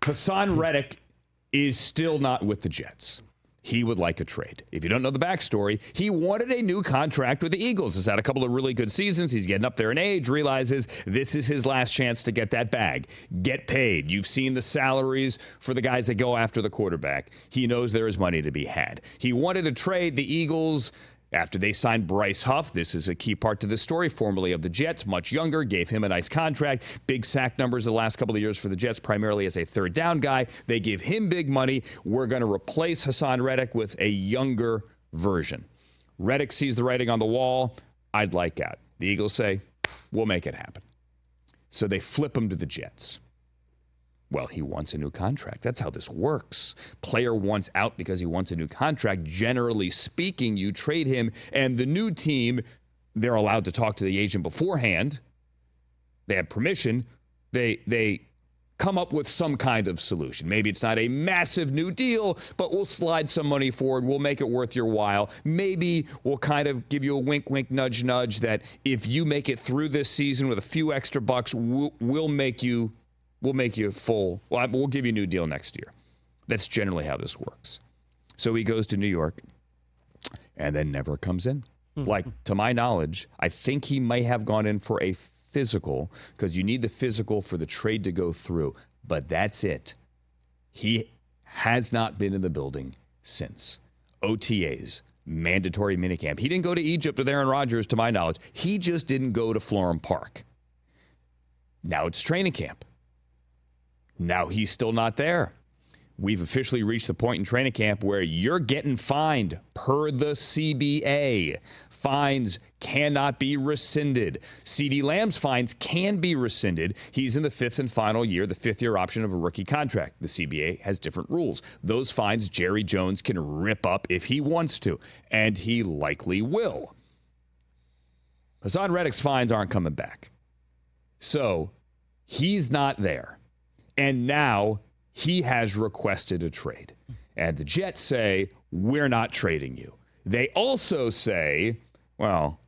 Haason Reddick is still not with the Jets. He would like a trade. If you don't know the backstory, he wanted a new contract with the Eagles. He's had a couple of really good seasons. He's getting up there in age, realizes this is his last chance to get that bag, get paid. You've seen the salaries for the guys that go after the quarterback. He knows there is money to be had. He wanted to trade the Eagles after they signed Bryce Huff. This is a key part to the story, formerly of the Jets, much younger, gave him a nice contract. Big sack numbers the last couple of years for the Jets, primarily as a third down guy. They give him big money. We're going to replace Haason Reddick with a younger version. Reddick sees the writing on the wall. I'd like out. The Eagles say, we'll make it happen. So they flip him to the Jets. Well, he wants a new contract. That's how this works. Player wants out because he wants a new contract. Generally speaking, you trade him, and the new team, they're allowed to talk to the agent beforehand. They have permission. They come up with some kind of solution. Maybe it's not a massive new deal, but we'll slide some money forward. We'll make it worth your while. Maybe we'll kind of give you a wink, wink, nudge, nudge that if you make it through this season with a few extra bucks, we'll make you full. Well, we'll give you a new deal next year. That's generally how this works. So he goes to New York and then never comes in. Like, to my knowledge, I think he may have gone in for a physical because you need the physical for the trade to go through. But that's it. He has not been in the building since. OTAs, mandatory minicamp. He didn't go to Egypt with Aaron Rodgers, to my knowledge. He just didn't go to Florham Park. Now it's training camp. Now he's still not there. We've officially reached the point in training camp where you're getting fined per the CBA. Fines cannot be rescinded. CeeDee Lamb's fines can be rescinded. He's in the fifth and final year, the fifth-year option of a rookie contract. The CBA has different rules. Those fines Jerry Jones can rip up if he wants to, and he likely will. Haason Reddick's fines aren't coming back. So he's not there. And now he has requested a trade. And the Jets say, we're not trading you. They also say, well,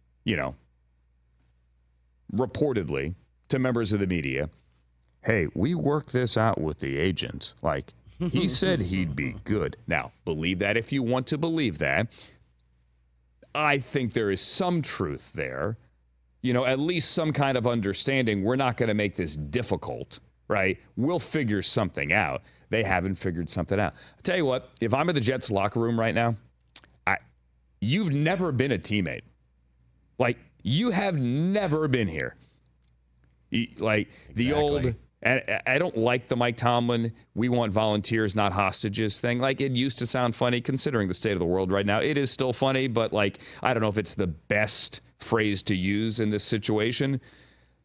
reportedly to members of the media, hey, we worked this out with the agent. Like, he said he'd be good. Now, believe that if you want to believe that. I think there is some truth there. At least some kind of understanding. We're not going to make this difficult. Right? We'll figure something out. They haven't figured something out. I'll tell you what, if I'm in the Jets locker room right now, you've never been a teammate. Like, you have never been here. Like, the old, I don't like the Mike Tomlin, we want volunteers, not hostages thing. Like, it used to sound funny considering the state of the world right now. It is still funny, but, like, I don't know if it's the best phrase to use in this situation.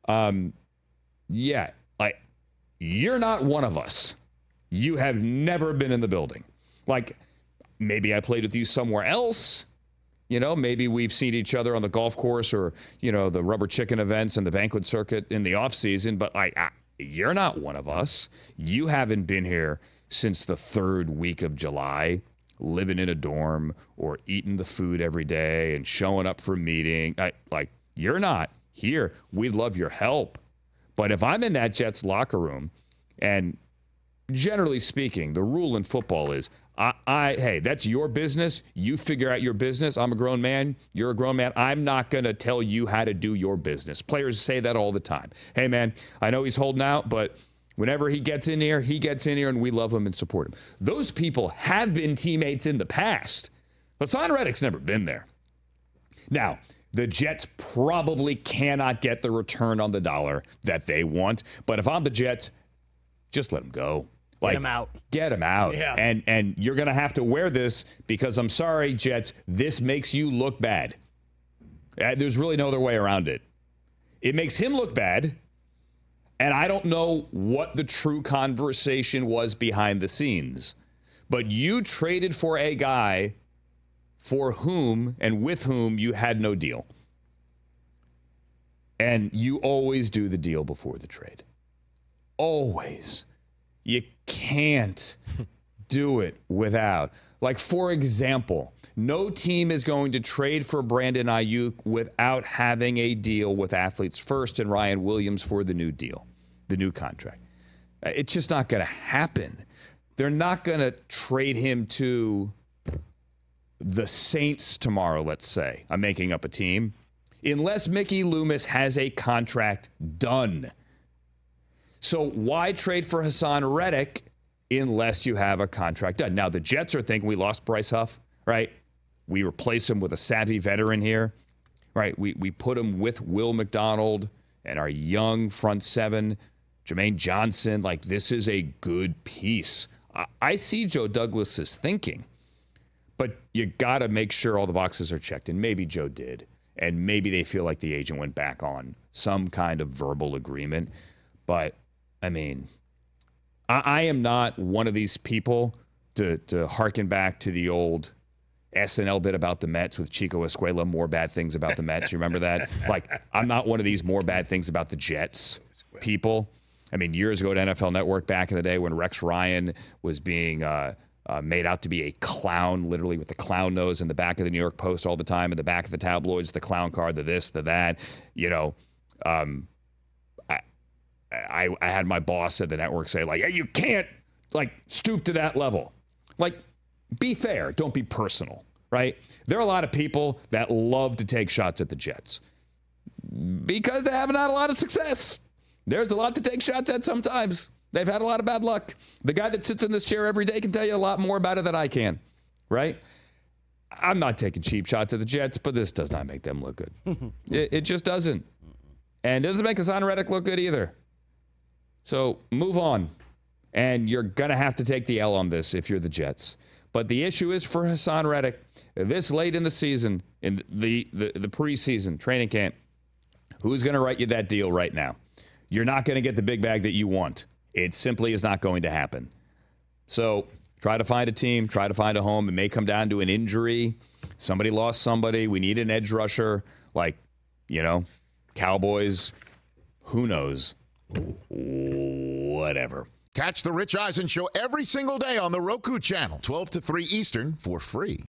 Yeah, like, you're not one of us. You have never been in the building. Like, maybe I played with you somewhere else. Maybe we've seen each other on the golf course or, the rubber chicken events and the banquet circuit in the off season. But you're not one of us. You haven't been here since the third week of July, living in a dorm or eating the food every day and showing up for a meeting. You're not here. We'd love your help. But if I'm in that Jets locker room, and generally speaking, the rule in football is, hey, that's your business. You figure out your business. I'm a grown man. You're a grown man. I'm not going to tell you how to do your business. Players say that all the time. Hey, man, I know he's holding out, but whenever he gets in here, and we love him and support him. Those people have been teammates in the past. Haason Reddick's never been there. Now, the Jets probably cannot get the return on the dollar that they want. But if I'm the Jets, just let him go. Get him out. Get him out. Yeah. And you're going to have to wear this because I'm sorry, Jets, this makes you look bad. There's really no other way around it. It makes him look bad. And I don't know what the true conversation was behind the scenes. But you traded for a guy for whom and with whom you had no deal. And you always do the deal before the trade. Always. You can't do it without. Like, for example, no team is going to trade for Brandon Ayuk without having a deal with Athletes First and Ryan Williams for the new deal, the new contract. It's just not going to happen. They're not going to trade him to the Saints tomorrow, let's say. I'm making up a team. Unless Mickey Loomis has a contract done. So why trade for Haason Reddick unless you have a contract done? Now, the Jets are thinking we lost Bryce Huff, right? We replace him with a savvy veteran here, right? We put him with Will McDonald and our young front seven, Jermaine Johnson. Like, this is a good piece. I see Joe Douglas's thinking, but you got to make sure all the boxes are checked. And maybe Joe did. And maybe they feel like the agent went back on some kind of verbal agreement. But, I mean, I am not one of these people to hearken back to the old SNL bit about the Mets with Chico Escuela, more bad things about the Mets. You remember that? Like, I'm not one of these more bad things about the Jets people. I mean, years ago at NFL Network back in the day when Rex Ryan was being made out to be a clown, literally with the clown nose in the back of the New York Post all the time, in the back of the tabloids, the clown card, the this, the that. You know, I had my boss at the network say, like, hey, you can't, like, stoop to that level. Like, be fair. Don't be personal, right? There are a lot of people that love to take shots at the Jets because they haven't had a lot of success. There's a lot to take shots at sometimes. They've had a lot of bad luck. The guy that sits in this chair every day can tell you a lot more about it than I can, right? I'm not taking cheap shots at the Jets, but this does not make them look good. It just doesn't. And it doesn't make Haason Reddick look good either. So move on. And you're going to have to take the L on this if you're the Jets. But the issue is for Haason Reddick, this late in the season, in the preseason training camp, who's going to write you that deal right now? You're not going to get the big bag that you want. It simply is not going to happen. So try to find a team, try to find a home. It may come down to an injury. Somebody lost somebody. We need an edge rusher. Like, you know, Cowboys. Who knows? Whatever. Catch the Rich Eisen Show every single day on the Roku channel, 12 to 3 Eastern, for free.